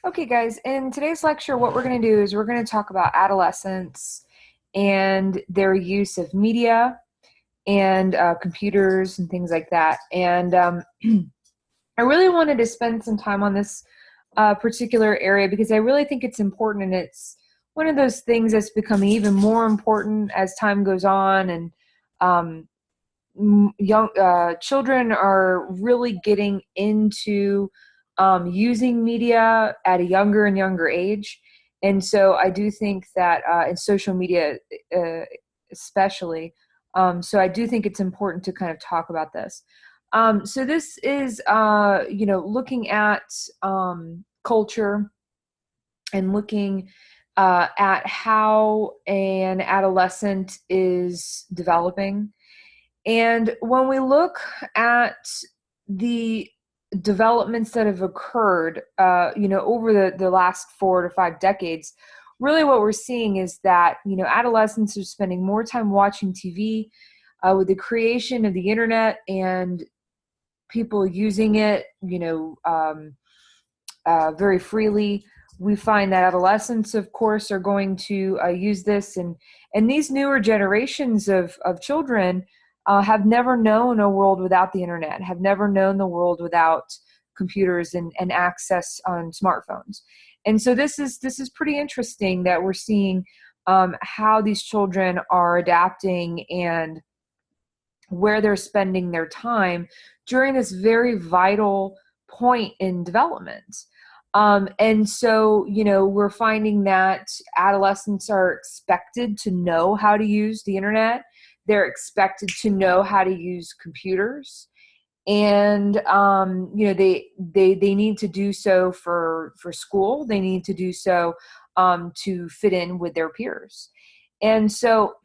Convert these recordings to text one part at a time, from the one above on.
Okay, guys, in today's lecture, what we're going to do is we're going to talk about adolescents and their use of media and computers and things like that. And I really wanted to spend some time on this particular area because I really think it's important, and it's one of those things that's becoming even more important as time goes on. And um, young children are really getting into using media at a younger and younger age. And so I do think that in social media, uh, especially, so I do think it's important to kind of talk about this. So this is, looking at culture and looking at how an adolescent is developing. And when we look at the developments that have occurred, over the last 4 to 5 decades, really what we're seeing is that, adolescents are spending more time watching TV with the creation of the internet and people using it, very freely. We find that adolescents, of course, are going to use this, and these newer generations of children have never known a world without the internet, have never known the world without computers and access on smartphones. And so this is pretty interesting that we're seeing how these children are adapting and where they're spending their time during this very vital point in development. And so, we're finding that adolescents are expected to know how to use the internet. They're expected to know how to use computers. And, they need to do so for school. They need to do so to fit in with their peers. And so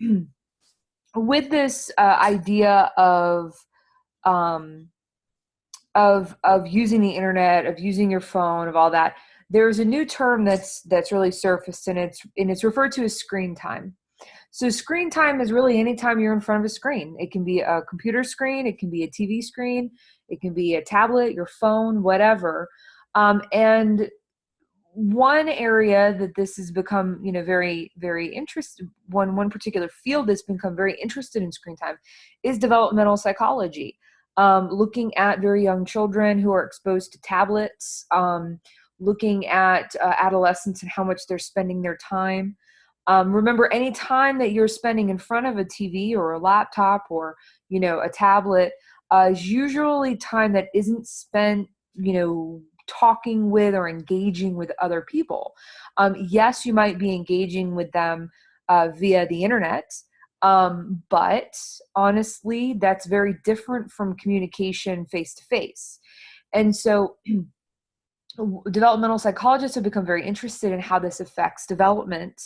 with this idea um, of using the internet, of using your phone, of all that, there's a new term that's really surfaced, and it's referred to as screen time. So screen time is really any time you're in front of a screen. It can be a computer screen, it can be a TV screen, it can be a tablet, your phone, whatever. And one area that this has become, very, very interested, one particular field that's become very interested in screen time is developmental psychology. Looking at very young children who are exposed to tablets, looking at adolescents and how much they're spending their time. Remember, any time that you're spending in front of a TV or a laptop or, a tablet, is usually time that isn't spent, talking with or engaging with other people. Yes, you might be engaging with them via the internet, but honestly, that's very different from communication face to face. And so developmental psychologists have become very interested in how this affects development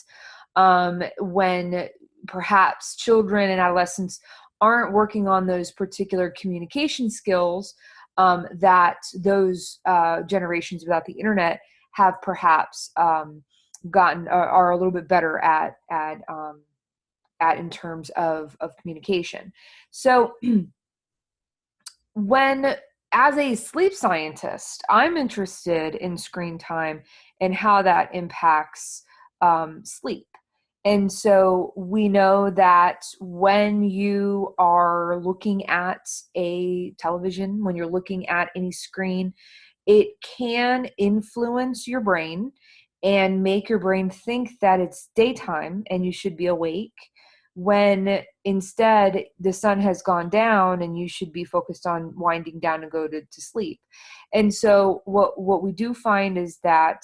when perhaps children and adolescents aren't working on those particular communication skills that those generations without the internet have perhaps gotten are a little bit better at in terms of communication. So when, as a sleep scientist, I'm interested in screen time and how that impacts sleep. And so we know that when you are looking at a television, when you're looking at any screen, it can influence your brain and make your brain think that it's daytime and you should be awake, when instead the sun has gone down and you should be focused on winding down and go to sleep. And so what we do find is that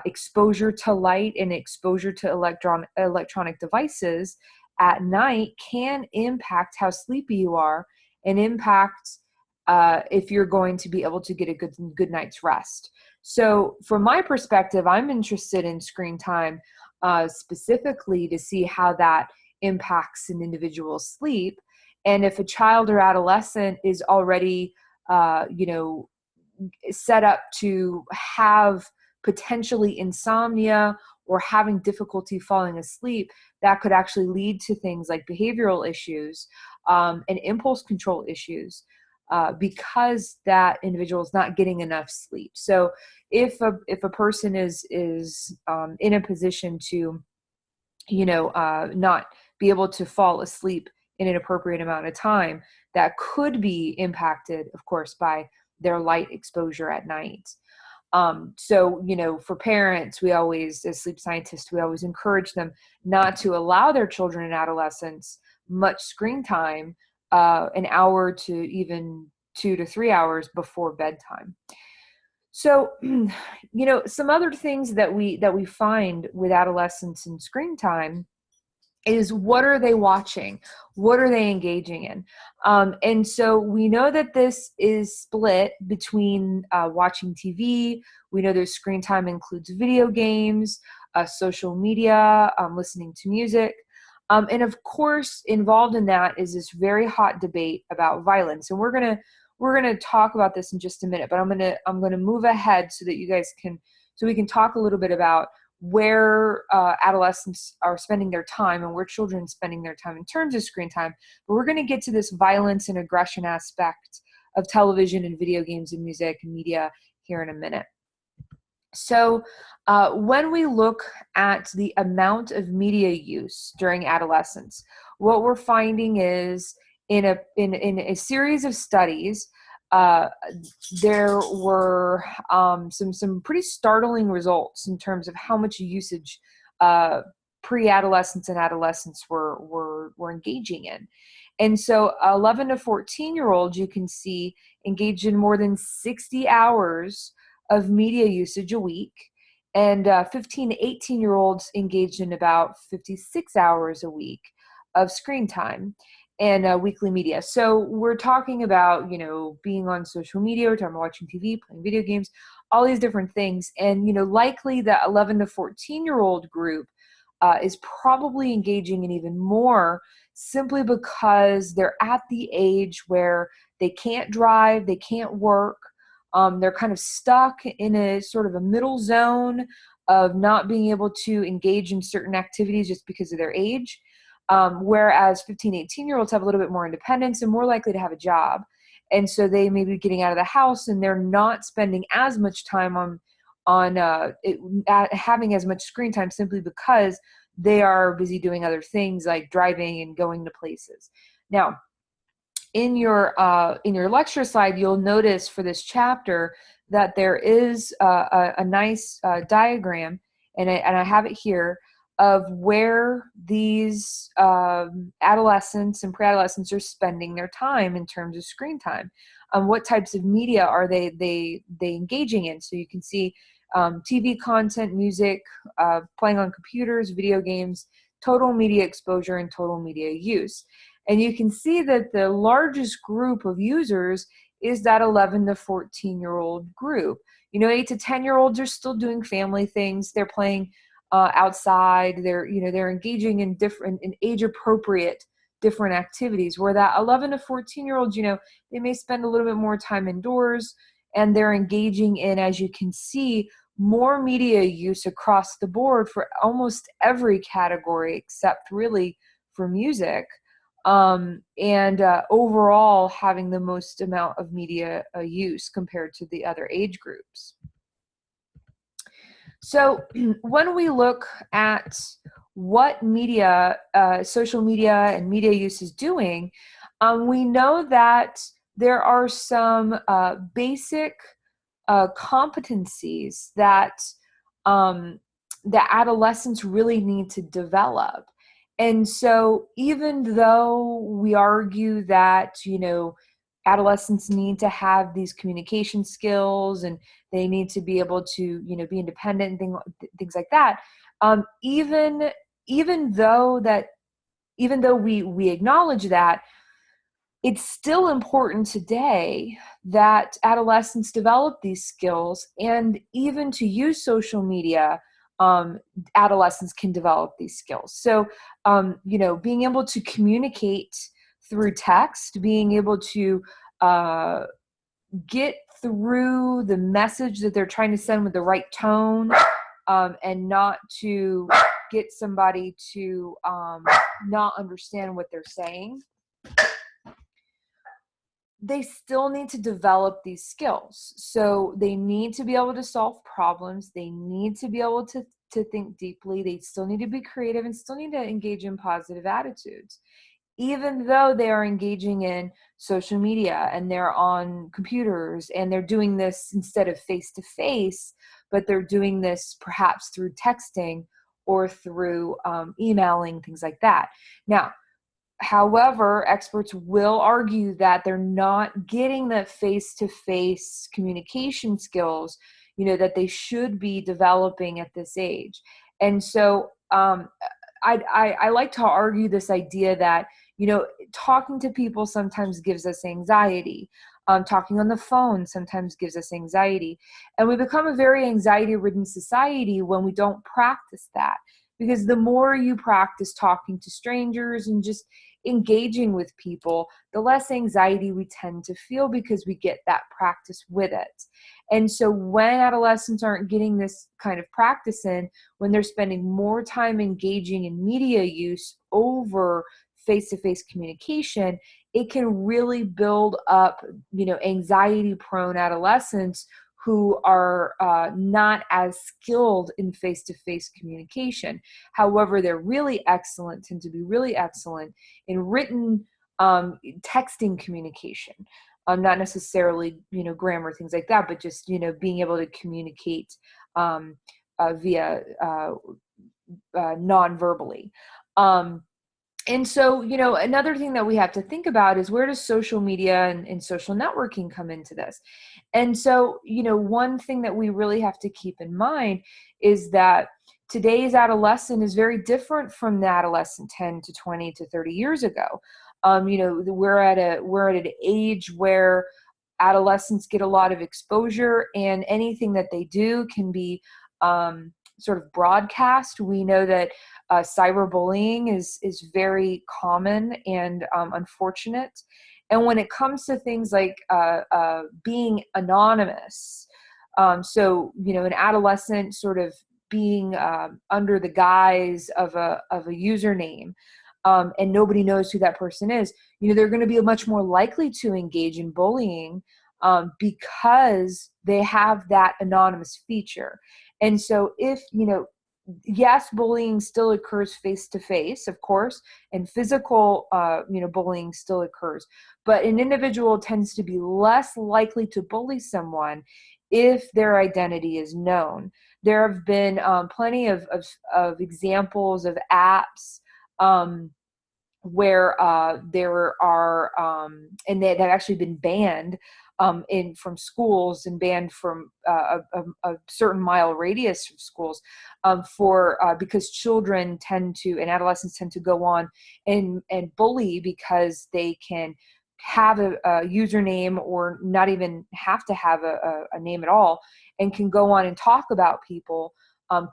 exposure to light and exposure to electronic devices at night can impact how sleepy you are and impact if you're going to be able to get a good night's rest. So from my perspective, I'm interested in screen time specifically to see how that impacts an individual's sleep. And if a child or adolescent is already, set up to have potentially insomnia or having difficulty falling asleep, that could actually lead to things like behavioral issues and impulse control issues. because that individual is not getting enough sleep. So if a person is in a position to, not be able to fall asleep in an appropriate amount of time, that could be impacted, of course, by their light exposure at night. So, for parents, we always, as sleep scientists, we always encourage them not to allow their children and adolescents much screen time, an hour to even 2 to 3 hours before bedtime. So, some other things that we find with adolescents and screen time is, what are they watching? What are they engaging in? And so we know that this is split between watching TV. We know their screen time includes video games, social media, listening to music. And of course, involved in that is this very hot debate about violence. And we're gonna talk about this in just a minute, but I'm gonna move ahead so that so we can talk a little bit about where adolescents are spending their time and where children are spending their time in terms of screen time. But we're going to get to this violence and aggression aspect of television and video games and music and media here in a minute. So when we look at the amount of media use during adolescence, what we're finding is, in a series of studies, there were some pretty startling results in terms of how much usage pre-adolescents and adolescents were engaging in. And so 11 to 14-year-olds, you can see, engaged in more than 60 hours of media usage a week, and 15 to 18-year-olds engaged in about 56 hours a week of screen time and weekly media. So we're talking about, being on social media, we're talking about watching TV, playing video games, all these different things. And, likely the 11 to 14-year-old group is probably engaging in even more, simply because they're at the age where they can't drive, they can't work. They're kind of stuck in a sort of a middle zone of not being able to engage in certain activities just because of their age. Whereas 15, 18-year-olds have a little bit more independence and more likely to have a job. And so they may be getting out of the house and they're not spending as much time having as much screen time, simply because they are busy doing other things like driving and going to places. Now, in your lecture slide, you'll notice for this chapter that there is a nice diagram, and I have it here, of where these adolescents and pre-adolescents are spending their time in terms of screen time. What types of media are they engaging in? So you can see TV content, music, playing on computers, video games, total media exposure, and total media use. And you can see that the largest group of users is that 11 to 14-year-old group. 8 to 10-year-olds are still doing family things. They're playing outside. They're engaging in different, in age-appropriate different activities. Where that 11 to 14-year-olds, they may spend a little bit more time indoors, and they're engaging in, as you can see, more media use across the board for almost every category except really for music. And overall having the most amount of media use compared to the other age groups. So when we look at what media, social media and media use is doing, we know that there are some basic competencies that adolescents really need to develop. And so even though we argue that, adolescents need to have these communication skills and they need to be able to, be independent and things like that, even though we acknowledge that, it's still important today that adolescents develop these skills, and even to use social media, adolescents can develop these skills. So, being able to communicate through text, being able to get through the message that they're trying to send with the right tone, and not to get somebody to not understand what they're saying. they still need to develop these skills. So they need to be able to solve problems. They need to be able to think deeply. They still need to be creative and still need to engage in positive attitudes. Even though they are engaging in social media and they're on computers and they're doing this instead of face to face, but they're doing this perhaps through texting or through emailing, things like that. Now, however, experts will argue that they're not getting the face-to-face communication skills, that they should be developing at this age. And so I like to argue this idea that, talking to people sometimes gives us anxiety. Talking on the phone sometimes gives us anxiety. And we become a very anxiety-ridden society when we don't practice that. Because the more you practice talking to strangers and just engaging with people, the less anxiety we tend to feel because we get that practice with it. And so when adolescents aren't getting this kind of practice in, when they're spending more time engaging in media use over face-to-face communication, it can really build up, anxiety-prone adolescents who are not as skilled in face-to-face communication. However, they're really excellent, tend to be really excellent in written texting communication. Not necessarily, grammar, things like that, but just, being able to communicate via non-verbally. And so, another thing that we have to think about is, where does social media and social networking come into this? And so, one thing that we really have to keep in mind is that today's adolescent is very different from the adolescent 10 to 20 to 30 years ago. We're at an age where adolescents get a lot of exposure, and anything that they do can be sort of broadcast. We know that cyberbullying is very common and unfortunate. And when it comes to things like being anonymous, so an adolescent sort of being under the guise of a username, and nobody knows who that person is, they're going to be much more likely to engage in bullying because they have that anonymous feature. And so if, yes, bullying still occurs face to face, of course, and physical, bullying still occurs, but an individual tends to be less likely to bully someone if their identity is known. There have been plenty of examples of apps where there are, and they've actually been banned from schools and banned from a certain mile radius of schools because children and adolescents tend to go on and bully because they can have a username or not even have to have a name at all, and can go on and talk about people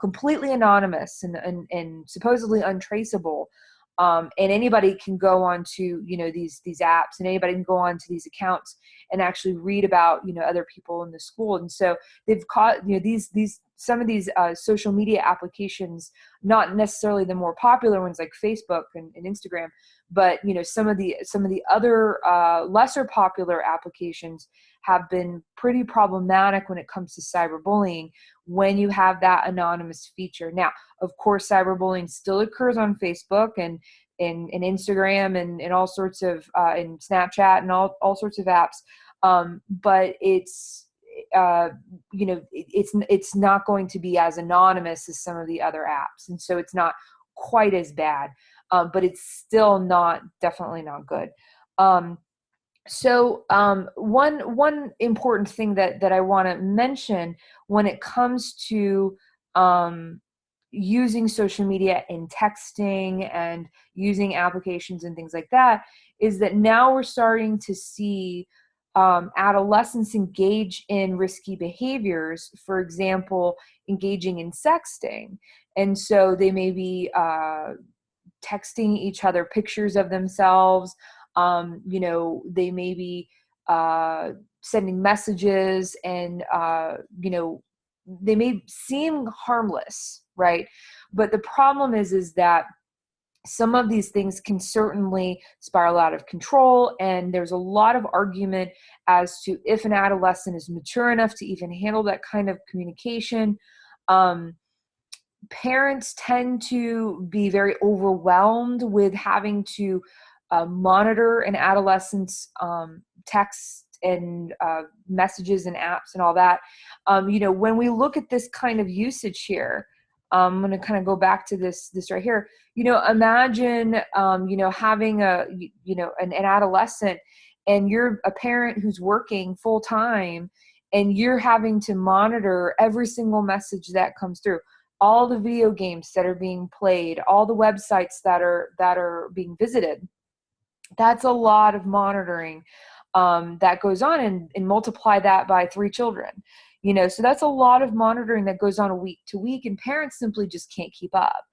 completely anonymous and supposedly untraceable. And anybody can go on to, these apps, and anybody can go on to these accounts and actually read about, other people in the school. And so they've caught, some of these social media applications, not necessarily the more popular ones like Facebook and Instagram, but, some of the other lesser popular applications have been pretty problematic when it comes to cyberbullying when you have that anonymous feature. Now, of course, cyberbullying still occurs on Facebook and Instagram and all sorts of and Snapchat and all sorts of apps, but it's it's not going to be as anonymous as some of the other apps, and so it's not quite as bad, but it's still definitely not good. So one important thing that I want to mention when it comes to using social media and texting and using applications and things like that is that now we're starting to see adolescents engage in risky behaviors. For example, engaging in sexting. And so they may be texting each other pictures of themselves. They may be sending messages, and they may seem harmless, right? But the problem is that some of these things can certainly spiral out of control. And there's a lot of argument as to if an adolescent is mature enough to even handle that kind of communication. Parents tend to be very overwhelmed with having to monitor an adolescent's text and messages and apps and all that. When we look at this kind of usage here, I'm going to kind of go back to this right here. Imagine, having an adolescent, and you're a parent who's working full time, and you're having to monitor every single message that comes through, all the video games that are being played, all the websites that are being visited. That's a lot of monitoring that goes on, and multiply that by 3 children. So that's a lot of monitoring that goes on week to week, and parents simply just can't keep up.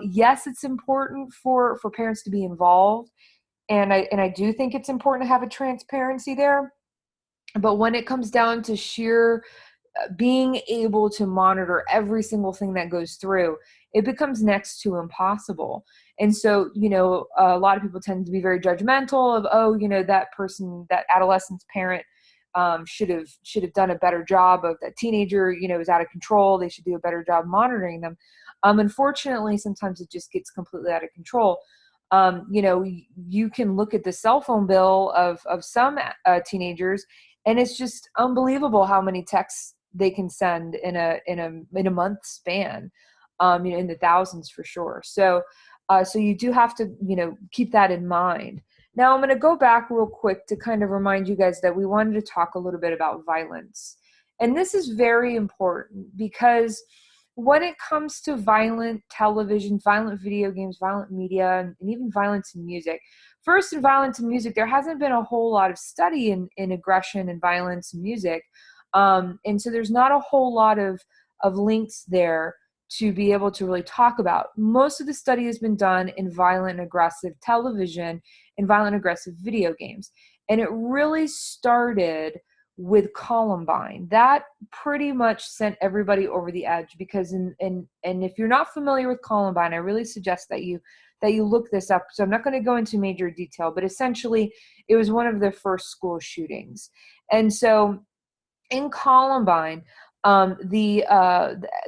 Yes, it's important for parents to be involved, and I do think it's important to have a transparency there. But when it comes down to sheer being able to monitor every single thing that goes through, it becomes next to impossible. And so, a lot of people tend to be very judgmental of, that person, that adolescent's parent should have done a better job of that teenager, is out of control. They should do a better job monitoring them. Unfortunately, sometimes it just gets completely out of control. You can look at the cell phone bill of some teenagers, and it's just unbelievable how many texts they can send in a month span, in the thousands for sure. So you do have to, keep that in mind. Now I'm going to go back real quick to kind of remind you guys that we wanted to talk a little bit about violence. And this is very important because when it comes to violent television, violent video games, violent media, and even violence in music, first, in violence in music, there hasn't been a whole lot of study in aggression and violence in music. And so there's not a whole lot of links there to be able to really talk about. Most of the study has been done in violent and aggressive television and violent aggressive video games. And it really started with Columbine. That pretty much sent everybody over the edge because and if you're not familiar with Columbine, I really suggest that you look this up. So I'm not going to go into major detail, but essentially it was one of the first school shootings. And so in Columbine, the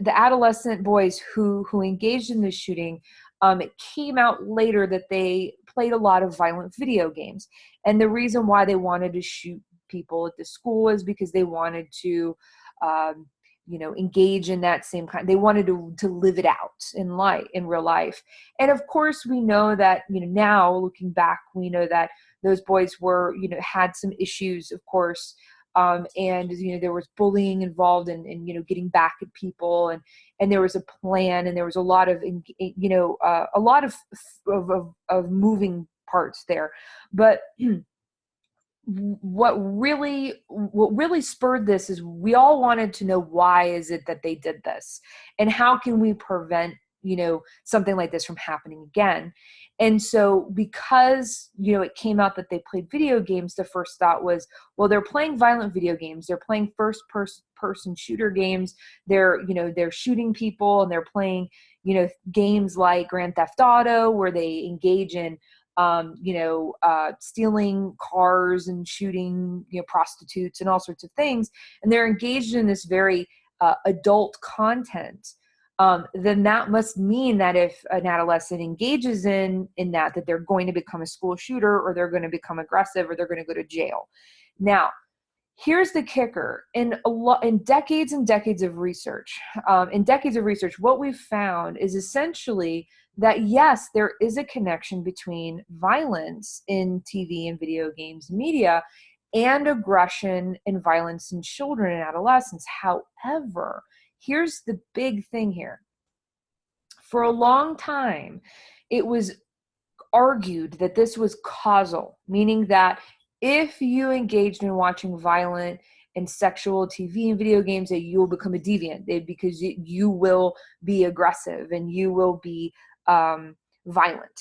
adolescent boys who engaged in this shooting, it came out later that they played a lot of violent video games. And the reason why they wanted to shoot people at the school is because they wanted to, engage in that same kind. They wanted to live it out in real life. And of course, we know that, now looking back, we know that those boys were, had some issues, of course. And there was bullying involved in getting back at people, and there was a plan, and there was a lot of of moving parts there. But what really spurred this is we all wanted to know, why is it that they did this, and how can we prevent something like this from happening again. And so because, it came out that they played video games, the first thought was, well, they're playing violent video games. They're playing first person shooter games. They're shooting people, and they're playing, games like Grand Theft Auto, where they engage in, stealing cars and shooting, prostitutes and all sorts of things. And they're engaged in this very adult content. Then that must mean that if an adolescent engages in that they're going to become a school shooter, or they're going to become aggressive, or they're going to go to jail. Now, here's the kicker. In decades and decades of research, what we've found is essentially that, yes, there is a connection between violence in TV and video games media and aggression and violence in children and adolescents. However, here's the big thing here. For a long time, it was argued that this was causal, meaning that if you engaged in watching violent and sexual TV and video games, that you will become a deviant, because you will be aggressive and you will be violent.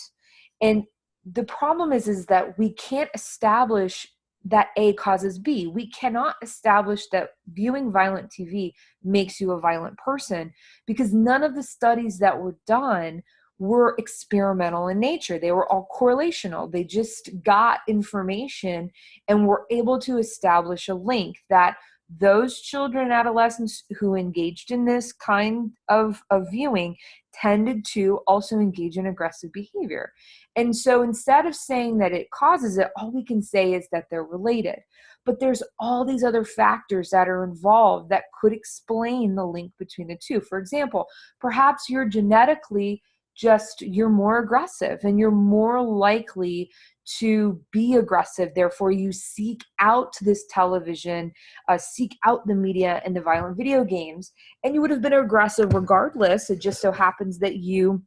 And the problem is that we can't establish that A causes B. We cannot establish that viewing violent TV makes you a violent person, because none of the studies that were done were experimental in nature. They were all correlational. They just got information and were able to establish a link that those children and adolescents who engaged in this kind of viewing tended to also engage in aggressive behavior. And so instead of saying that it causes it, all we can say is that they're related. But there's all these other factors that are involved that could explain the link between the two. For example, perhaps you're genetically you're more aggressive and you're more likely to be aggressive. Therefore, you seek out this television, seek out the media and the violent video games, and you would have been aggressive regardless. It just so happens that you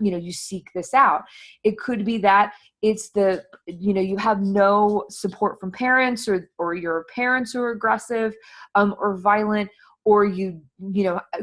you seek this out. It could be that it's you have no support from parents, or your parents who are aggressive or violent, or you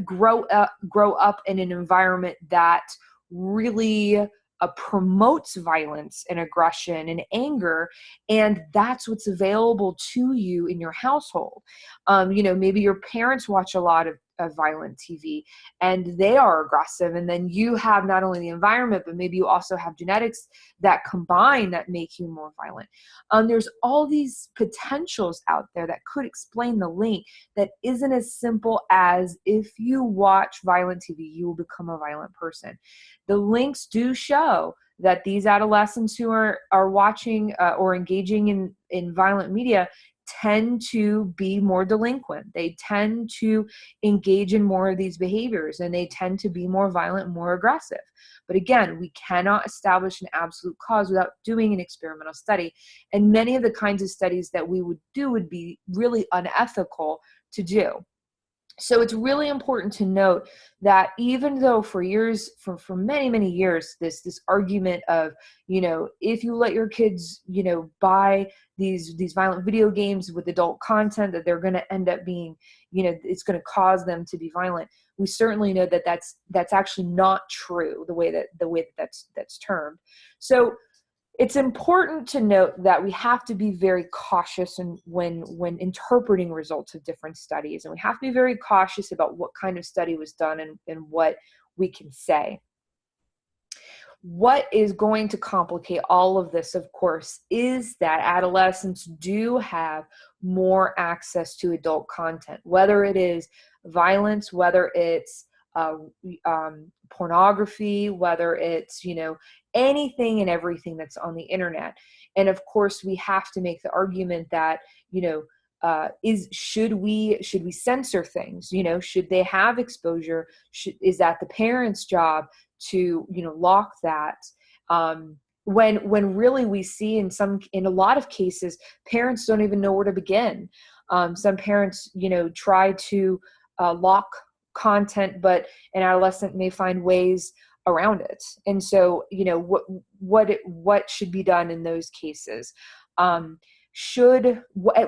grow up in an environment that really promotes violence and aggression and anger, and that's what's available to you in your household. Maybe your parents watch a lot of violent TV and they are aggressive, and then you have not only the environment, but maybe you also have genetics that combine that make you more violent. There's all these potentials out there that could explain the link that isn't as simple as if you watch violent TV, you will become a violent person. The links do show that these adolescents who are watching or engaging in violent media tend to be more delinquent. They tend to engage in more of these behaviors, and they tend to be more violent, more aggressive. But again, we cannot establish an absolute cause without doing an experimental study. And many of the kinds of studies that we would do would be really unethical to do. So it's really important to note that even though for many, many years, this argument of, if you let your kids, buy these violent video games with adult content, that they're going to end up being, it's going to cause them to be violent. We certainly know that that's actually not true, the way that's termed. So it's important to note that we have to be very cautious when interpreting results of different studies, and we have to be very cautious about what kind of study was done and what we can say. What is going to complicate all of this, of course, is that adolescents do have more access to adult content, whether it is violence, whether it's pornography, whether it's, anything and everything that's on the internet. And of course, we have to make the argument that, should we censor things? Should they have exposure? Is that the parents' job to, lock that? When really we see in a lot of cases, parents don't even know where to begin. Some parents, try to lock content, but an adolescent may find ways around it. And so, what should be done in those cases? At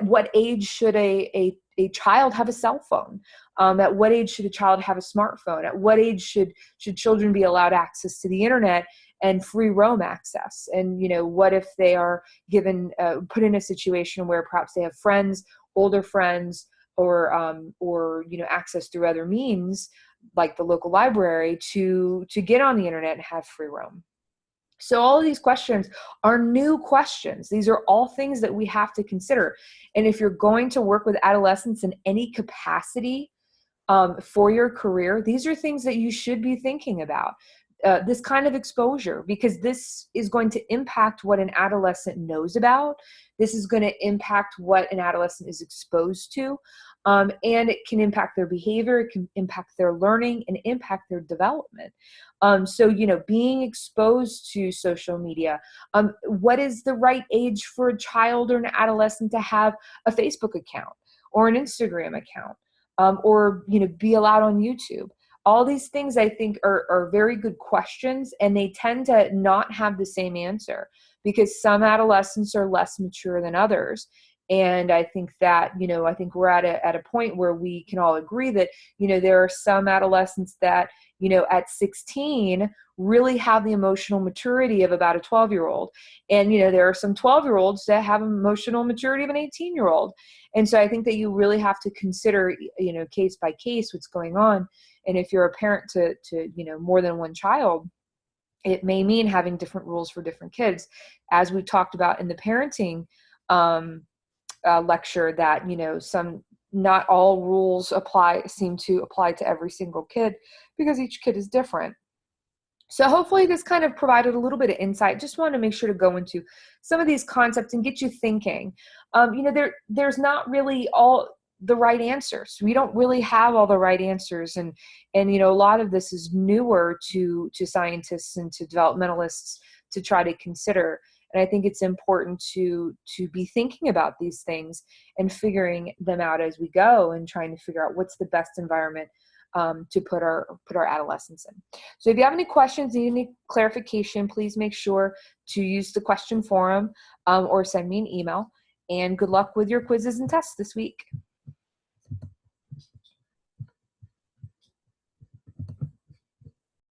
what age should a child have a cell phone? At what age should a child have a smartphone? At what age should children be allowed access to the internet and free roam access? And, what if they are put in a situation where perhaps they have friends, older friends, or access through other means like the local library to get on the internet and have free roam. So all of these questions are new questions. These are all things that we have to consider. And if you're going to work with adolescents in any capacity for your career, these are things that you should be thinking about. This kind of exposure, because this is going to impact what an adolescent knows about. This is going to impact what an adolescent is exposed to. And it can impact their behavior, it can impact their learning, and impact their development. So, being exposed to social media, what is the right age for a child or an adolescent to have a Facebook account or an Instagram account, or, be allowed on YouTube? All these things I think are very good questions, and they tend to not have the same answer because some adolescents are less mature than others. And I think that, I think we're at a point where we can all agree that, there are some adolescents that, at 16 really have the emotional maturity of about a 12-year-old. And, there are some 12-year-olds that have emotional maturity of an 18-year-old. And so I think that you really have to consider, case by case what's going on. And if you're a parent to more than one child, it may mean having different rules for different kids. As we talked about in the parenting lecture, that not all rules seem to apply to every single kid, because each kid is different. So hopefully this kind of provided a little bit of insight. Just want to make sure to go into some of these concepts and get you thinking. There's not really all the right answers. We don't really have all the right answers, and a lot of this is newer to scientists and to developmentalists to try to consider. And I think it's important to be thinking about these things and figuring them out as we go, and trying to figure out what's the best environment to put our adolescents in. So if you have any questions, need any clarification, please make sure to use the question forum or send me an email. And good luck with your quizzes and tests this week.